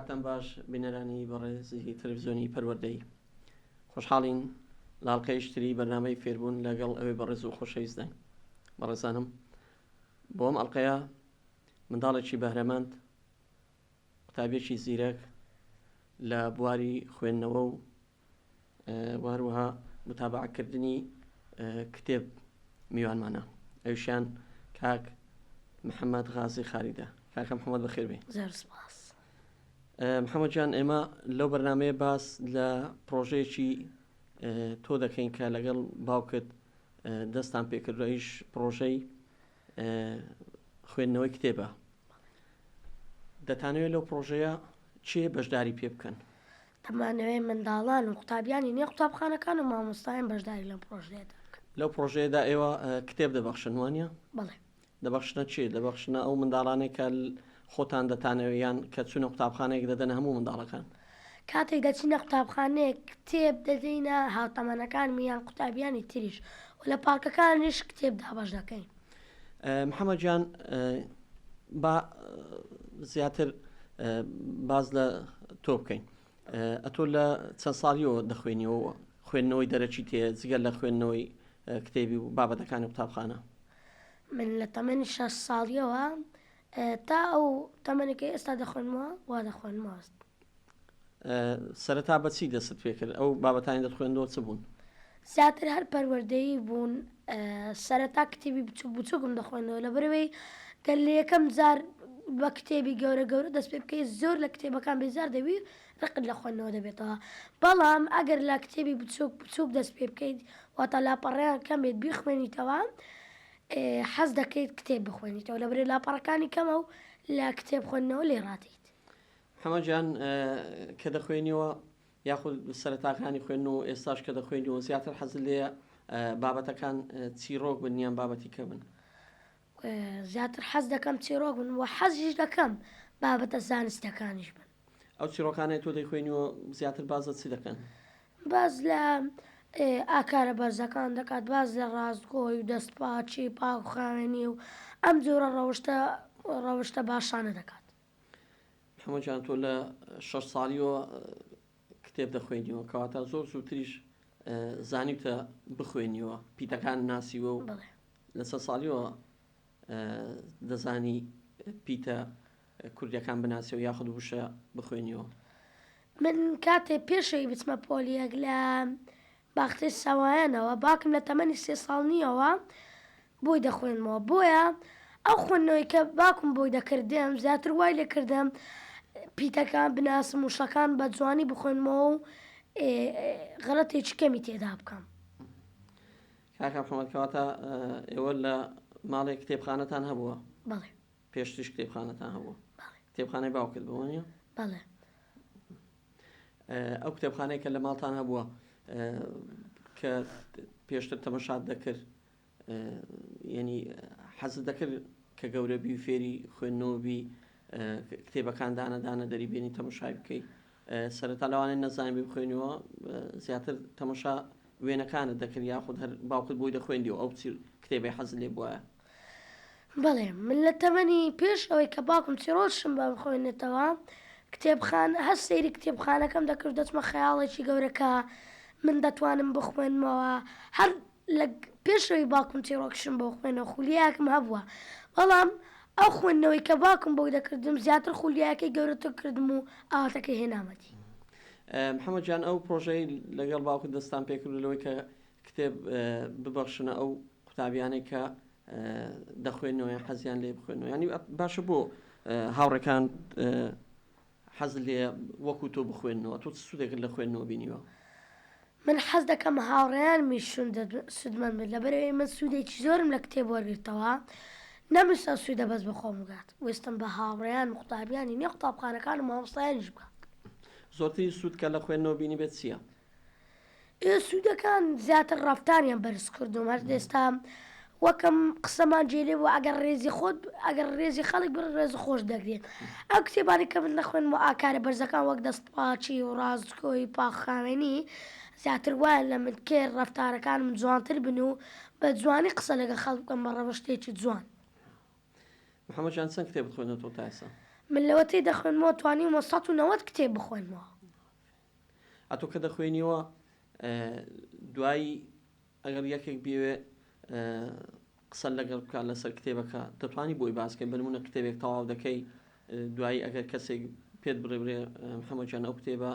کاتم باش بینەرانی بەڕێزی تەلەڤیزیۆنی پەروەردەی خۆشحاڵین لاڵقەیشتری بەرنامەی فێربوون لەگەڵ ئەوەی بەڕێز و خۆشەویستە بەڕێزانم بۆم ئەڵلقەیە منداڵێکی بەهرەمەند قوتابیەکی زیرەک لە بواری خوێندنەوە و واروها متابعەکردنی کتێب میوانمانە ئەوشیان کاک محەممەد غازی خاریدە. کاکە محەممەد بەخێر بێ. سپاس. محەممەد جان ئێمە لەو بەرنامەیە باس لە پرۆژەیەکی تۆ دەکەین کە لەگەڵ باوکت دەستان پێکردەوەیش پرۆژەی خوێندنەوەی کتێبە. دەتانەوێت لەو پرۆژەیە چێ بەشداری پێ بکەن؟ دەمانەوێت منداڵان و قوتابیانی نێ قوتابخانەکان و مامۆستایان بەشداری لەم پرۆژەیەدا بکەن. لەو پرۆژەیەدا ئێوە کتێب دەبەخشن وانە؟ بەڵێ. دەبەخشنە چێ؟ دەبەخشنە ئەو منداڵانێک کە خۆتان دەتانەوەیان کە چوونە قوتابخانەیەک دەدەن هەموو منداڵەکان. کاتێک دەچینە قوتابخانەیە کتێب دەدەینە هاوتەمەنەکان میان قوتابیانی تریش و لە پارکەکانیش کتێب دابەش دەکەین. محەممەد جان با زیاتر باز لە تۆ بکەین. ئەتۆ لە چەند ساڵیەوە دەخوێنیەوە خوێندنەوەی دەرەچی تێ جگەل لە خوێندنەوەی کتێبی و بابەتەکانی قوتابخانە؟ من لە تەمەنی 6 ساڵیەوە تا ئەو تەمەنێکی ئێستا دەخوێنمەوە وا دەخوێنمەوە. سەرەتا بەچی دەست پێ کرد؟ ئەو بابەتانی دەخوێندەوە چ بوون؟ زیاتر هەر پەروەردەیی بوون. سەرەتا کتێبی بچووک بچووکم دەخوێنەوە لە بەرەوەی گەل لە یەکەم جار بە کتێبی گەورە گەورە دەست پێ بکەیت زۆر لە کتێبەکان بێزار دەبی ڕقت لە خوێندنەوە دەبێتەوە. بەڵام ئەگەر لە کتێبی بچووک بچووک دەست پێ بکەیت واتە لاپەڕەیان کەم بێت بیخوێنیتەوە حەز دەکەیت کتێب بخوێنیتەوە لە بەرەی لاپەڕەکانی کەمە و لە کتێب خوێندنەوە لێ ڕاتیت. محەممەد جان کە دەخوێنیەوە یاخود سەرەتاکانی خوێن و ئێستاش کە دەخوێنیەوە زیاتر حەز لێ بابەتەکان چیرۆک بن یان بابەتی کە بن؟ زیاتر حەز دەکەم چیرۆک بن و حەزیش دەکەم بابەتە زانستەکانیش بن. ئەو چیرۆکانەی تۆ دەیخوێنیەوە زیاتر بازە چی دەکەن؟ باز لە ئاکارە بەرزەکان دەکات، باز لە ڕاستگۆی و دەستپاچی پاکخاوێنی و ئەم جۆرە ڕەوشتە باشانە دەکات. محەممەد جان تۆ لە 6 ساڵیەوە کتێب دەخوێنیەوە کەواتە زۆر زووتریش زانیتە بخوێنیەوە پیتەکان ناسیوە و لە 6 ساڵیەوە دەزانی پیتە کوردیەکان بناسیەوە یاخود وشە بخوێنیەوە. من کاتێ پێشەوەی بچمە پۆلیەک لە باختی سەوایەنەوە باکم لە تەمەنی 3 ساڵ نییەوە بۆی دەخوێنمەوە. بۆیە ئەو خوێندنەوەی کە باکم بۆی دەکردم زیاتر وای لێ کردم پیتەکان بناسم وشەکان بە جوانی بخوێنمەوە و غەڵەتێکی کەمی تێدا بکەم. کاکە محەممەد کەواتە ئێوە لە ماڵێک کتێبخانەتان هەبووە؟ بەڵێ. پێشتیش کتێبخانەتان هەبووە؟ کتێبخانەی باوکت بووە نیە؟ بەڵێ. ئەو کتێبخانەی کە لە ماڵتان هەبووە کە پێشتر تەمەشات دەکرد یعنی حەزت دەکرد کە گەورەبی و فێری خوێندنەوە بی کتێبەکان دانەدانە دەریبێنی تەمەشای بکەیت سەرەتا لەوانەیە نەزانانی بخوێنیەوە زیاتر تەمەشا وێنەکانت دەکرد یاخود هەر باوکت بۆی دەخوێندیەوە ئەو کتێبی حەز لێ بووە؟ بەڵێ من لە تەمەنی پێش ئەوەی کە باوکم چیرۆشم بە بخوێنێتەوە کتێبخان هەر سەیری کتێبخانەکەم دەکرد دەچمە خەیاڵێکی گەورەکە من دەتوانم بخوێنمەوە. هەر لە پێشەوەی باوکم چیرۆکشم بۆ خوێنەوە خولیایەکم هەبووە بەڵام ئەو خوێندنەوەی کە باوکم بۆی دەکردم زیاتر خولیایەکەی گەورەتر کردم و ئاواتەکەی هێنامەتی. محەممەد جان ئەو پرۆژەی لەگەڵ باوکت دەستان پێکردلەوەی کە کتێب ببەخشنە ئەو قوتابیانێک کە دەخوێنەوە حەزیان لێ بخوێنەوە ینی باشە بۆ هاوڕێکان حەز لێ وەکو تۆ بخوێنەوە تۆ سوودێک لە خوێندنەوە بینیوە؟ من حەز دەکەم هاوڕێیان میشون سودمەند بێت لەبەرەوەی من سوودێکی زۆرم لە کتێب وەرگرتەوە نەمویستە سوودە بەس بەخۆم بگات ویستم بە هاوڕێیان قوتابیانی نێ قوتابخانەکان و مامۆستایانیش بکات. زۆرتری سوود کە لە خوێندنەوە بینی بێت چییە؟ سوودەکان زیاتر ڕافتاریان بەرز کردوم هەر ئێستا وەکەم قسەمان جێلێ بوو ئەگەر ڕێزی خەڵک بڕ ڕێز خۆش دەگرێت. ئەو کتێبانی کە من دەخوێنمەوە ئاکارە بەرزەکان وەک دەستپاچی و ڕاستگۆی پاکخاوێنی زیاتر وایە لە من کێ ڕەفتارەکان من جوانتر بن و بە جوانی قسە لەگە خەڵک بکەم بە ڕەوشتێکی جوان. محەممەد جان چەند کتێب خوێنێتەوە تا ئێستا؟ من لەوەتەی دەخوێنمەوە توانیمە 190 کتێب بخوێنمەوە. ئەتۆ کە دەخوێنیەوە دوایی ئەگەر یەکێک بێوێ قسە لەگەڵ بکات لەسەر کتێبەکە دەتوانی بۆی باسکەین بنمونە کتێبێک تەواو دەکەی دوایی ئەگەر کەسێک پێت بڕێ محەممەد جان ئەو کتێبە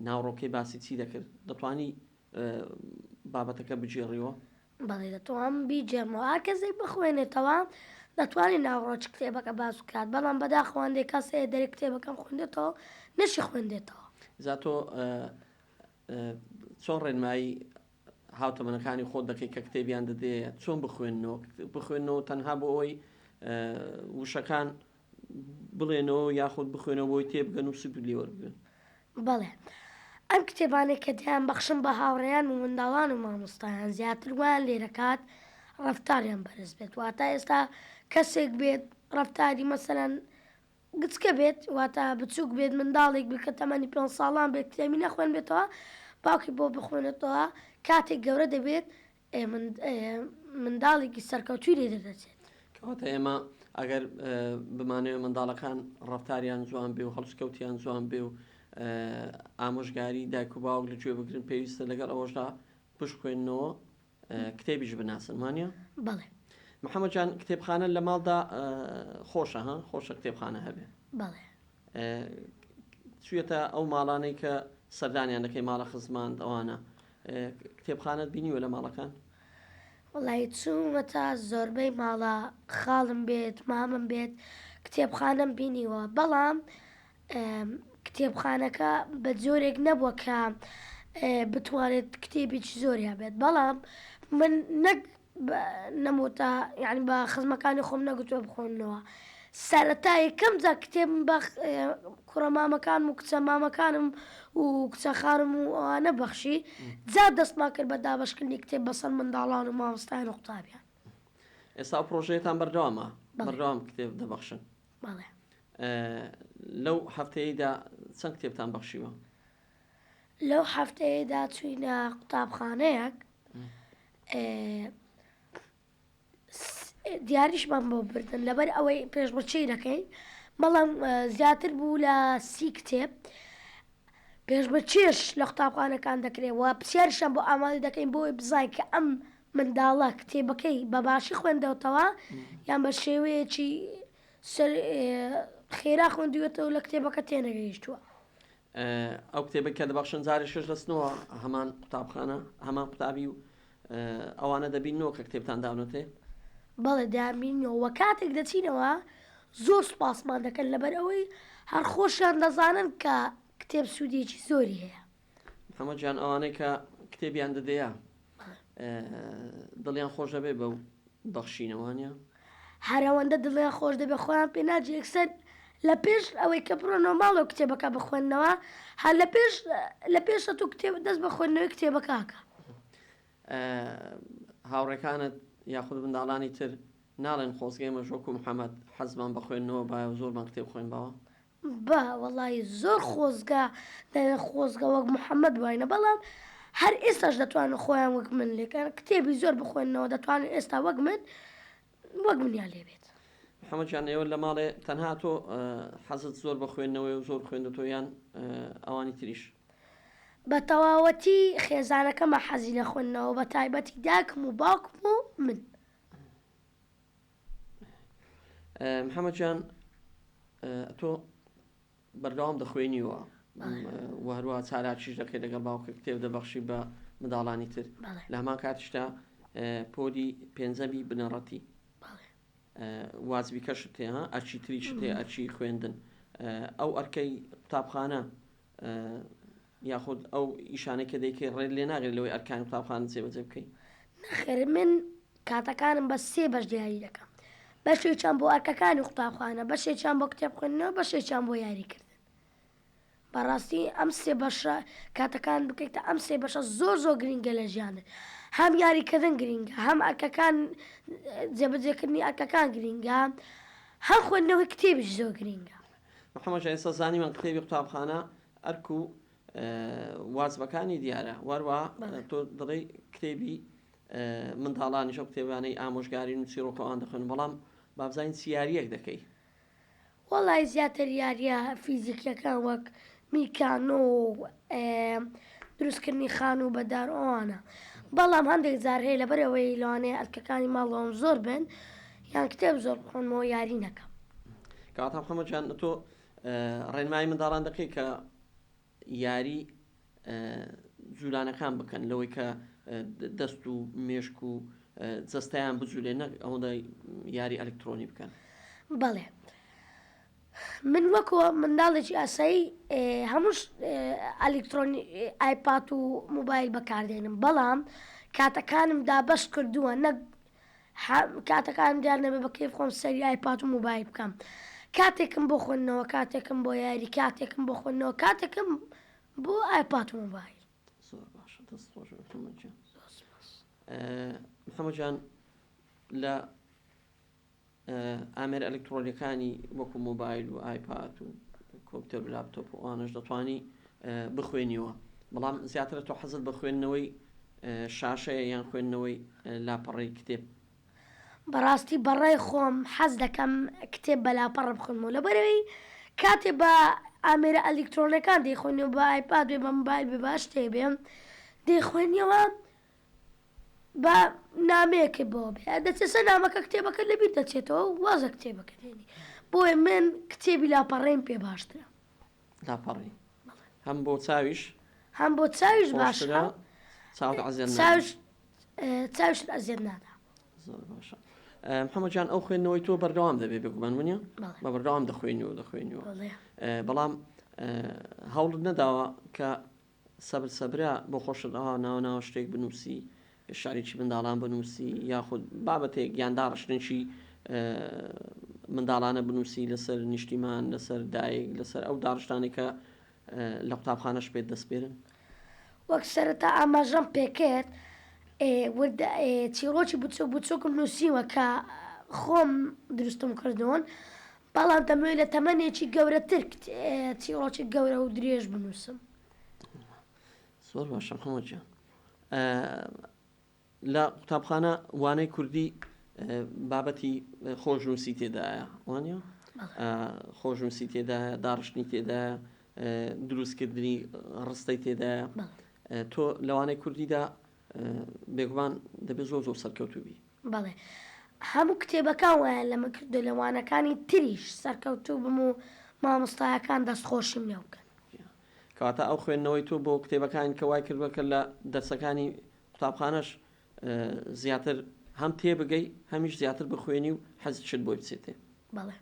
ناوڕۆکەی باسی چی دەکرد دەتوانی بابەتەکە بجێڕیەوە؟ بەڵێ دەتوان بیجێمەوە هەر کەسێک بخوێنێتەوە دەتوانین ناوڕۆچ کتێبەکە باس بکات بەڵام بەدا خوێندێک کەسێ دەرێ کتێبەکەم خوێندێتەوە نەشی خوێندێتەوە. زاتۆ چۆن ڕێنمایی هاوتەمەنەکانی خۆت دەکەی کە کتێبیان دەدەیە چۆن بخوێنەوە تەنها بۆ ئەوی وشەکان بڵێنەوە یاخود بخوێنەوە بۆی تێبگەن و سوود لێوەربگەن؟ بەڵێ ئەم کتێبانێک کە دیان بەخشم بە هاوڕێیان و منداڵان و مامۆستایان زیاتر وان لێرەکات ڕەفتاریان بەرز بێت واتە ئێستا کەسێک بێت ڕەفتاری مەسەلەن گچکە بێت واتە بچووک بێت منداڵێک بکە تەمەنی 5 ساڵان بێت کتێبی نەخوێن بێتەوە باوکی بۆ بخوێنێتەوە کاتێک گەورە دەبێت منداڵێکی سەرکەوتوی لێ دەدەچێت. کەواتە ئێمە ئەگەر بمانەوێت منداڵەکان ڕەفتاریان جوان بێ و هەڵسکەوتیان جوان بێ و ئامۆژگاری دایک و باوک لەگوێ بگرن پێویستە لەگەڵ ئەوەشدا پشت خوێندنەوە کتێبیش بناسن وانە؟ بەڵێ محەممەد جان کتێبخانە لە ماڵدا خۆشە خۆشە کتێبخانە هەبێ بەڵێ چوێتە ئەو ماڵانەی کە سەردانیان دەکەی ماڵە خزماند ئەوانە کتێبخانەت بینیوە لە ماڵەکان؟ وڵی چوومەتە زۆربەی ماڵە خاڵم بێت مامم بێت کتێبخانەم بینیوە بەڵام کتێبخانەکە بە جۆرێک نەبووە کە بتوانێت کتێبێکی زۆریا بێت بەڵام من نەموتە یعنی بە خزمەکانی خۆم نەگوتووە بخۆنەوە سەرەتا یەکەم جا کتێبم بە کوڕە مامەکانم و کچە مامەکانم و کچە خانم و ئەوانە بەخشی جا دەستمان کرد بە دابەشکردنی کتێب بەسەر منداڵان و مامۆستایان و قوتابیان. ئێستا پرۆژەیەتان بەردەوامە بەردەوام کتێب دەبەخشن؟ بەڵێ لەو هەفتەیەدا چەند کتێبتان بەخشیوە؟ لەو هەفتەیەدا چوینە قوتابخانەیەک دیاریشمان بۆ بردن لەبەر ئەوەی پێشبڕکێی دەکەین بەڵام زیاتر بوو لە 30 کتێب پێشبڕکێش لە قوتابخانەکان دەکرێتەوە پرسیاریشان بۆ ئامادە دەکەین بۆی بزانین کە ئەم منداڵە کتێبەکەی بەباشی خوێندەوەتەوە یان بە شێوەیەکی خێرا خوێندوێتەوە لە کتێبەکە تێنەگەیشتووە. ئەو کتێبە کە دەبەخشن جارێ شش دەستنەوە هەمان قوتابخانە هەمان قوتابی و ئەوانە دەبینەوە کە کتێبتان داونەتێ؟ بەڵێ دامینەوە کاتێک دەچینەوە زۆر سوپاسمان دەکەن لەبەر ئەوەی هەر خۆشیان دەزانن کە کتێب سوودێکی زۆری هەیە. محەممەد جان ئەوانەی کە کتێبیان دەدەیە دڵیان خۆش دەبێ بەو بەخشینەوانە؟ هەرەوەندە دڵیان خۆش دەبێت خۆیان پێ ناجێکسەر لە پێش ئەوەی کە بڕۆنەوە ماڵەوە کتێبەکە بخوێندنەوە هەر لە پێشە تو کتێب دەست بە خوێندنەوەی کتێبەکەکە. هاوڕێکانت یاخود منداڵانی تر ناڵێن خۆزگەی مەژۆک و محەممەد حەزمان بە خوێندنەوە باە زۆرمان کتێب خوێن باوە؟ بە وەڵی زۆر خۆزگا خۆزگە وەک محەممەد وایە بەڵام هەر ئێستاش دەتوانن خۆیان وەک من لێکەن کتێبی زۆر بخوێنەوە دەتوانن ئێستا وەک منیان لێبێت. محەممەد جان ئێوە لە ماڵێ تەنها تۆ حەزت زۆر بە خوێندنەوەی و زۆر خوێندەوەیان ئەوانی تریش؟ بە تەواوەتی خێزانەکەمە حەزی لە خوێندنەوە بە تایبەتی داکم و باوکم و من. محەممەد جان تۆ بەردەوام دەخوێنیوە و هەروە چالاکیش دەکەیت لەگەڵ باوکە کتێب دەبەخشی بە منداڵانی تر لە هەمان کاتیشدا پۆلی پێنجەمی بنەڕەتی وازبی کەشت تێ ئەچی تریش تێ ئەچی خوێندن ئەو ئەرکەی قوتابخانە یاخود ئەو ئیشانەی کە دەیکەی ڕێ لێ ناگرێت لەوەی ئەرکانی قوتابخانە جێبەجێ بکەیت؟ نەخێر من کاتەکانم بە 3 بەش دیاری دەکەم بەشێکیان بۆ ئەرکەکانی قوتابخانە بەشێکیان بۆ کتێب خوێندنەوە بەشێکیان بۆ یاریکردن. بەڕاستی ئەم 3 بەشە کاتەکان بکەیتە ئەم 3 بەشە زۆر گرنگە لە ژیانت هەم یاریکردن گرنگە هەم ئەرکەکان جێبەجێکردنی ئەرکەکان گرنگە هەم خوێندنەوەی کتێبیش زۆر گرنگە. محەممەد جان ئێستا زانیمان کتێبی قوتابخانە ئەرک و وازبەکانی دیارە وەروە تۆ دڵی کتێبی منداڵانیش ئەو کتێبانەی ئامۆژگاری و چیرۆکەوان دەخوێن بەڵام بابزانین چیاریەک دەکەی؟ وەڵای زیاتر یاریە فیزیکیەکان وەک میکانۆ و دروستکردنی خان و بەدار ئەوانە بەڵام هەندێک جار هەیە لەبەرەوەی لەوانەیە ئەرکەکانی ماڵەوەم زۆر بن یان کتێب زۆر بخۆنمەوە یاری نەکەم. کەواتە محەممەد جان تۆ ڕێنمایی منداڵان دەکەی کە یاری جوولانەکان بکەن لەوەی کە دەست و مێشک و جەستەیان بجوولێ نەک ئەوەندە یاری ئەلکترۆنی بکەن. بەڵێ من وەکووە منداڵێکی ئاسایی هەمووش ئەلکترۆنی ئایپات و موبایل بەکاردێنم بەڵام کاتەکانم دابەش کردووە نەک کاتەکانم دیار نەبێ بە کەیف خۆم سەری ئایپات و موبایل بکەم کاتێکم بۆ خوێندنەوە کاتێکم بۆ یاری کاتێکم بۆ خوێندنەوە کاتێکم بۆ ئایپات و موبایل. زۆر باشە دەست خۆش محەممەد جان. محەممەد جان لە ئامێر ئەلکترۆنیەکانی وەکو موبایل و ئایپات و کۆمپیوتەر و لاپتۆپ و ئەوانەش دەتوانی بخوێنیەوە بەڵام زیاترە تۆ حەزت بە خوێندنەوەی شاشەیە یان خوێندنەوەی لاپەڕی کتێب؟ بەڕاستی بەڕێی خۆم حەز دەکەم کتێب بە لاپەڕ بخوێنمەوە لەبەرەوەی کاتێ بە ئامێرە ئەلکترۆنەکان دەیخوێنەوە بە ئایپاد بێ بە موبایل بێ باش تێبێ دەیخوێنیەوە بە نامەیەکە بۆ بێ دەچێسە نامەکە کتێبەکە لەبیر دەچێتەوە وازە کتێبەکە دێنی بۆیە من کتێبی لاپەڕێم پێ باشترە. لاپەڕی هەم بۆ چاویش هەم بۆ چاویش باشە چاویش ئەزیێت نادا. زۆر باشە. محەممەد جان ئەو خوێندنەوەی تۆ بەردەوام دەبێ بگومان وانە بە بەردەوام دەخوێنیەوە بەڵام هەوڵت نەداوە کە سەبرا بۆ خۆشتەوە ناوە شتێک بنووسی شارێکی منداڵان بنووسی یاخود بابەتێک یانداڕشتنشی منداڵانە بنووسی لەسەر نیشتیمان لەسەر دایک لەسەر ئەو داڕشتانی کە لە قوتابخانەش پێت دەستپێرن. وەک سەرەتا ئاماژەم پێکرد چیرۆکی بچووکم نووسیوە کە خۆم دروستم کردوون بەڵام دەمەوێت لە تەمەنێکی گەورەتر چیرۆکی گەورە و درێژ بنووسم. زۆر باشە محەممەد جان. لە قوتابخانە وانەی کوردی بابەتی خۆشنووسی تێدایە وانە خۆشنووسی تێدایە داڕشتنی تێدایە دروستکردنی ڕستەی تێدایە تۆ لەوانەی کوردیدا بێگومان دەبێت زۆر سەرکەوتوبی. بەڵێ هەموو کتێبەکان وایە لەمە کردو لەوانەکانی تریش سەرکەوتوو بم و مامۆستایەکان دەستخۆشیم لێ بکەن. کەواتە ئەو خوێندنەوەی تۆ بۆ کتێبەکان کە وای کردوەکە لە دەرسەکانی قوتابخانەش زیاتر هەم تێبگەی هەمیش زیاتر بخوێنی و حەزت شت بۆی بچێتێ. بەڵێ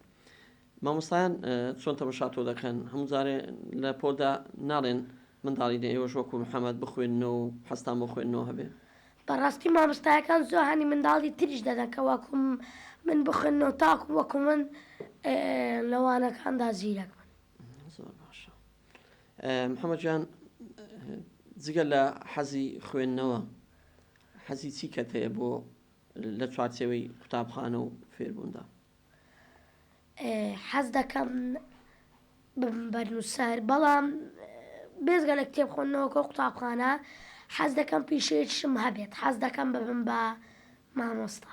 مامۆستایان چۆن تەماشا تۆ دەکەن هەموو جارێ لە پۆلدا ناڵێن منداڵی ئێوەش وەکو محەممەد بخوێنەوە و حەستان بۆ خوێندنەوە هەبێ؟ بەڕاستی مامۆستایەکان زۆر هەنی منداڵی تریش دەدەن کە وەکوم من بخوێنەوە تاکو وەکو من لەوانەکاندا زیرەک من. زۆر باشە. محەممەد جان جگە لە حەزی خوێندنەوە حەزی چی کەت هەیە بۆ لە چوارچێوەی قوتابخانە و فێربووندا؟ حەز دەکەم بەرنووسەر بەڵام بێزگە لە کتێب خوێندنەوەکە قوتابخانە حەز دەکەم پیشەیەکیشم هەبێت حەز دەکەم ببم بە مامۆستا.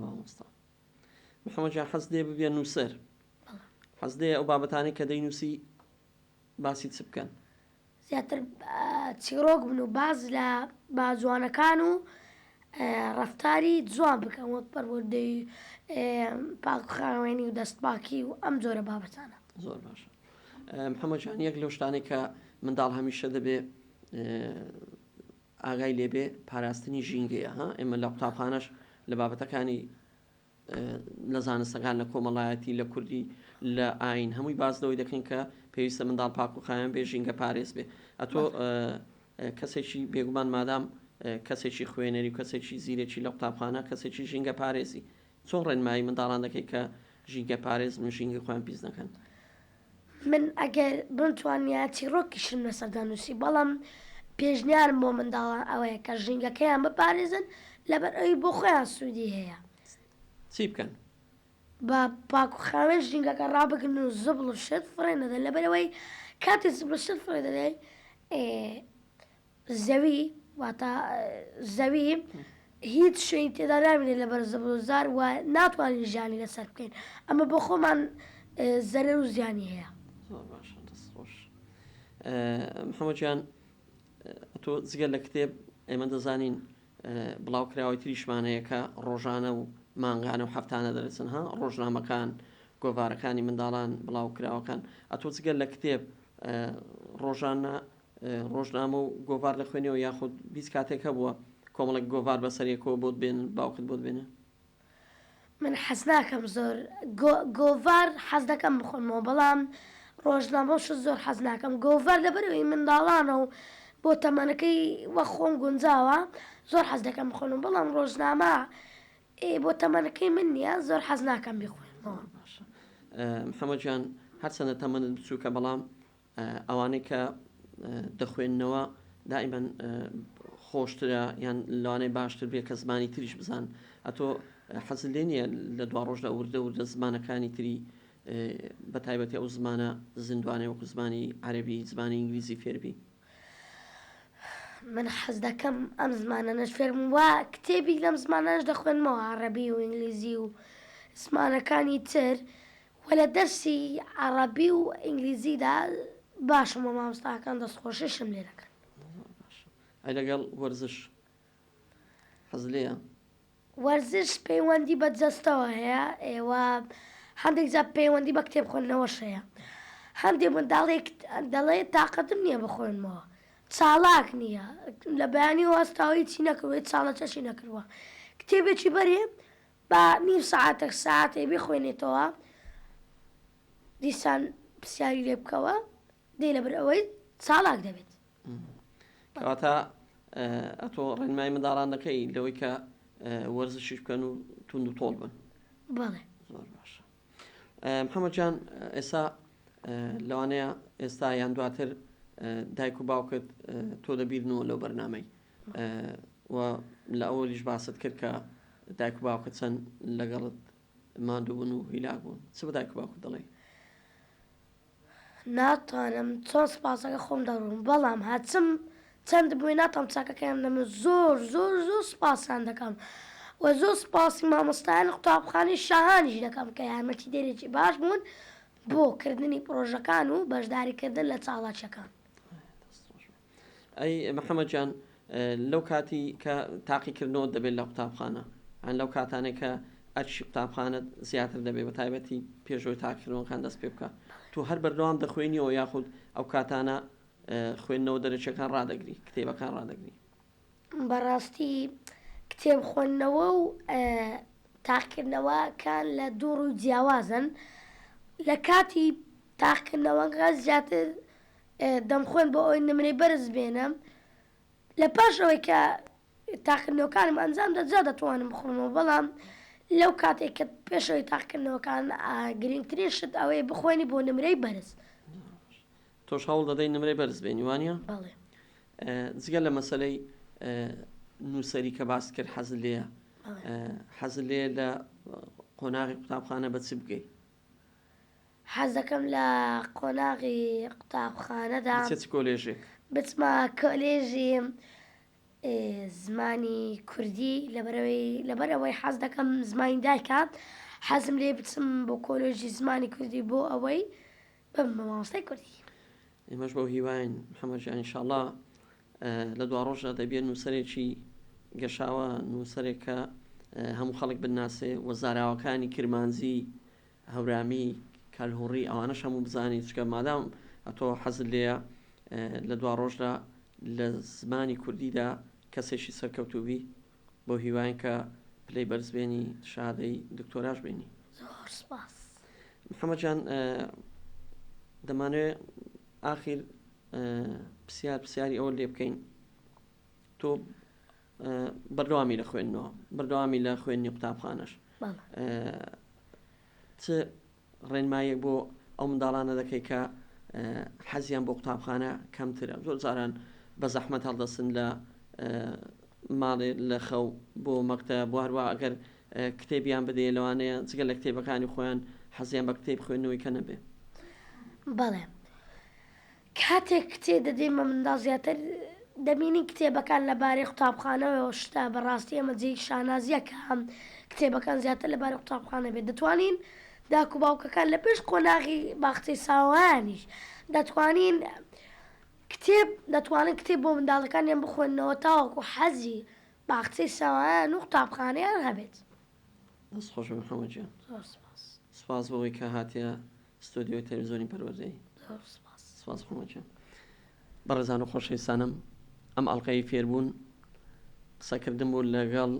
مامۆستا. محەممەد جان حەز دێ ببێ نووسەر حەز دێ ئەو بابەتانی کە دەینووسی باسی چ بکەن؟ زیاتر چیرۆک بن و باز لە باجوانەکان و ڕەفتاری جوان بکەم وەک پەروەردەی پاکخاوێنی و دەستپاکی و ئەم جۆرە بابەتانە. زۆر باشە. محەممەد جان یەک لەو شتانێک کە منداڵ هەمیشە دەبێ ئاگای لێبێ پاراستنی ژینگەیە ئێمە لە قوتابخانەش لە بابەتەکانی لە زانستەکان لە کۆمەڵایەتی لە کوردی لە ئاین هەمووی بازەوەی دەکەین کە پێویستە منداڵ پاک و خاوێن بێ ژینگە پارێز بێ. ئەتۆ کەسێکی بێگومان مادام کەسێکی خوێنەری و کەسێکی زیرێکی لە قوتابخانە کەسێکی ژینگە پارێزی چۆن ڕێنمایی منداڵان دەکەی کە ژینگە پارێز و ژینگە خۆیان پیس نەکەن؟ من ئەگەر بتوانیا چیرۆکیشم لەسەردا نووسی بەڵام پێشنیارم بۆ منداڵان ئەوەیە کە ژینگەکەیان بپارێزن لەبەر ئەوی بۆ خۆیان سوودی هەیە. چی بکەن؟ بە پاک و خاوێن ژینگەکە ڕابگرن و زبڵ و شت فڕێ نەدەن لەبەرەوەی کاتی زبڵ شت فڕێ دەدەی زەوی واتە زەوی هیچ شوێنی تێدا نامێنێت لەبەر زەبڵ و زار و ناتوانین ژیانی لەسەر بکەین ئەمە بۆ خۆمان زەرەر و زیانی هەیە. زۆر باشە دەست خۆش. محەممەد گیان تۆ جگەل لە کتێب ئێمە دەزانین بڵاوکراوی تریشمانەیە کە ڕۆژانە و مانگانە و هەفتانە دەرەچن ها ڕۆژنامەکان گۆڤارەکانی منداڵان بڵاوکراوەکان ئەتۆ جگەل لە کتێب ڕۆژانە ڕۆژنامە و گۆڤار لە خوێنەوە یاخود بیست کاتێک هەبووە کۆمەڵک گۆڤار بەسەرێکەوە بۆت بێن باوکت بۆت بێنە؟ من حەز ناکەم زۆر گۆڤار حەز دەکەم بخۆنمەوە بەڵام ڕۆژنامەش زۆر حەز ناکەم گۆڤار لەبەرەوەی منداڵانە و بۆ تەمەنەکەی وە خۆم گونجاوە زۆر حەز دەکەم بخۆنم بەڵام ڕۆژنامە بۆ تەمەنەکەی من نییە زۆر حەز ناکەم بخوێنمەوە. محەممەد گیان هەرچەندە تەمەنت بچووکە بەڵام ئەوانەی کە دەخوێننەوە دائیمەن خۆشترە یان لەوانەیە باشتر بێ کە زمانی تریش بزان ئەتۆ حەزت لێ نییە لە دوا ڕۆژدا وردە وردە زمانەکانی تری بە تایبەتی ئەو زمانە زیندوانێ وەکو زمانی عەرەبی زمانی ئینگلیزی فێربی؟ من حەز دەکەم ئەم زمانەش فێرم وە کتێبی لەم زمانەش دەخوێنمەوە عەرەبی و ئینگلیزی و زمانەکانی تر وە لە دەرسی عەرەبی و ئینگلیزیدا باشم و مامۆستاکان دەستخۆشیشم لێ دەکەن. ئەی لەگەڵ وەرزش حەز لێیە؟ وەرزش پەیوەندی بە جەستەوە هەیە ئێوە هەندێک جا پەیوەندی بە کتێب خوێندنەوەش هەیە هەندێک منداڵێک دەڵێ تااقەتم نییە بخۆێنمەوە چالاک نییە لە بەیانی وەستاوی چی نەکردوێت چاڵە چەشی نەکردووە کتێبێکی بەرێ بە نیم سەعاتێک ساعتێ بخوێنێتەوە دیسان پرسیاری لێ بکەوە دێ لەبەر ئەوەی چالاک دەبێت. کەواتە ئەتۆ ڕێنمای منداڵان دەکەی لەوەی کە وەرزشیش بکەن و تونند و تۆڵ بن؟ بەڵێ. زۆر باشە. محەممەد گیان ئێستا لەوانەیە ئێستا یان دواتر دایک و باوکت تۆ دەبیرنەوە لەو بەرنامەی و لە ئەوەیش باست کرد کە دایک و باوکت چەند لەگەڵت ماندوو بوون و هیلاک بوون چ بە دایک و باوکت دەڵێ؟ ناتوانم چۆن سپاسەکە خۆم دەڕۆم بەڵام هاچم چەند بووی ناتام چاکەکەیان دەمە زۆر زۆر زۆر سپاسان دەکەم و زۆر سپاسی مامۆستایان قوتابخانەی شاهانیش دەکەم کە یارمەتی دەرێکی باش بوون بۆ کردنی پرۆژەکان و بەشداریکردن لە چاڵاکیەکان. ئەی محەممەد گیان لەو کاتی کە تاقیکردنەوە دەبێت لە قوتابخانە ئەن لەو کاتانێک کە ئەرشی قوتابخانت زیاتر دەبێت بە تایبەتی پێشەوەی تاقیکردنەوەکان دەست پێ بکە تو هەر بەردەوام دەخوێنیەوە یاخود ئەو کاتانە خوێندنەوە دەرەچەکان ڕادەگری کتێبەکان ڕادەگری؟ بەڕاستی کتێب خوێندنەوە و تاقیکردنەوەکان لە دوو ڕووی جیاوازن لە کاتی تاقیکردنەوەکە زیاتر دەمخوێن بۆ ئەوی نمرەی بەرز بێنم لە پاش ئەوەی کە تاقیکردنەوەکانم ئەنجام دەجا دەتوانم بخوێنەوە بەڵام لەو کاتێک کە پێشەوەی تاقیکردنەوەکان گرنگترینشت ئەوەی بخوێنی بۆ نمرەی بەرز. تۆش هەوڵ دەدەی نمرەی بەرز بێنی وانە؟ بەڵێ. جگە لە مەسەلەی نووسەری کە باس کرد حەزت لێیە حەزت لێ لە قۆناغی قوتابخانە بە چ بگەی؟ حەز دەکەم لە قۆناغی قوتابخانەدا چ کۆلێژێک بچمە کۆلێژی زمانی کوردی لەبەرەوەی حەز دەکەم زمانی دایکە حەزم لێ بچم بۆ کۆلێژی زمانی کوردی بۆ ئەوەی بم بە مامۆستای کوردی. ئێمەش بەو هیواین محەممەد گیان ئینشاءڵڵا لە دوا ڕۆژدا دەبێت نووسەرێکی گەشاوە نووسەرێکە هەموو خەڵک بناسێ وەزاراوەکانی کرمانزی هەورامی کەلهوڕی ئەوانەش هەموو بزانی چکە مادام ئەتۆ حەزت لێیە لە دوا ڕۆژدا لە زمانی کوردیدا کەسێکی سەرکەوتوبی بۆ هیواین کە پلەی بەرزبێنی شادەی دکتۆراش بینی. زۆر سپاس. محەممەد گیان دەمانوێت ئاخیر پرسیاری ئەوە لێ بکەین تۆ بەردەوامی لە خوێندنەوە بەردەوامی لە خوێندنی قوتابخانەش چ ڕێنمایەک بۆ ئەو منداڵانە دەکەی کە حەزیان بۆ قوتابخانە کەمترە زۆر جاران بە زەحمەت هەڵدەستن لە ماڵێ لە خەو بۆ مەکتەب بۆ هەروە ئەگەر کتێبیان بدێ لەوانەیە جگە لە کتێبەکانی خۆیان حەزیان بە کتێب خوێندنەوەی کە نەبێ؟ بەڵێ کاتێک کتێب دەدەیمە منداڵ زیاتر دەبینی کتێبەکان لەبارەی قوتابخانەوە شتا بەڕاستی ئەمە جێی شانازیە کە کتێبەکان زیاتر لەبارەی قوتابخانە بێت دەتوانین داک و باوکەکان لە پێش قۆناغی باخچەی ساوانیش دەتوانن کتێب بۆ منداڵەکانیان بخوێنەوە تاوەکو حەزی باخچەی ساوان و قوتابخانەیان هەبێت. دەست خۆش بە محەممەدجان. سپاس بەوەی کە هاتیە ستۆدیۆی تەلەڤیزیۆنی پەروەردەی. سپاس محەممەدجان. بەڕێزان و خۆشەویستانم، ئەم ئەڵقەی فێربوون قسەکردن بوو لەگەڵ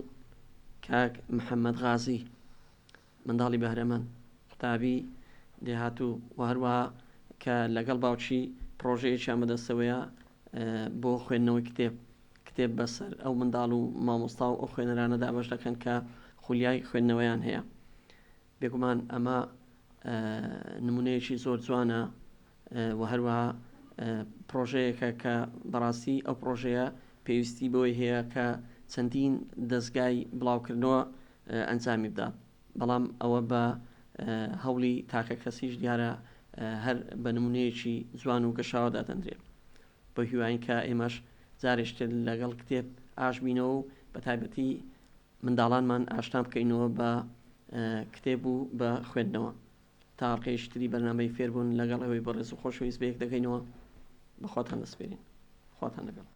کاک محەممەد غازی، منداڵی بەهرەمەند قوتابی دێهاتوو و هەروەها کە لەگەڵ باوچی پرۆژەیەکیان بەدەستەوەیە بۆ خوێندنەوەی کتێب بەسەر ئەو منداڵ و مامۆستا و ئەو خوێنەرانە دابەش دەکەن کە خولیای خوێندنەوەیان هەیە. بێگومان ئەمە نمونەیەکی زۆر جوانە و هەروەها پرۆژەیەکە کە بەڕاستی ئەو پرۆژەیە پێویستی بۆی هەیە کە چەندین دەستگای بڵاوکردنەوە ئەنجامی بدات، بەڵام ئەوە بە هەوڵی تاکە کەسیش دیارە هەر بە نمونەیەکی جوان و گەشاوە دادەنرێت، بە هیواین کە ئێمەش جارێشتر لەگەڵ کتێب ئاشبینەوە و بە تایبەتی منداڵانمان ئاشنا بکەینەوە بە کتێب و بە خوێندنەوە. تا ئەڵقەیەشتری بەرنامەی فێربوون لەگەڵ ئەوەی بەڕێز و خۆشەویست بەیەک دەکەینەوە. بەخواتان دەسپێرین. خواتان لەگەڵ.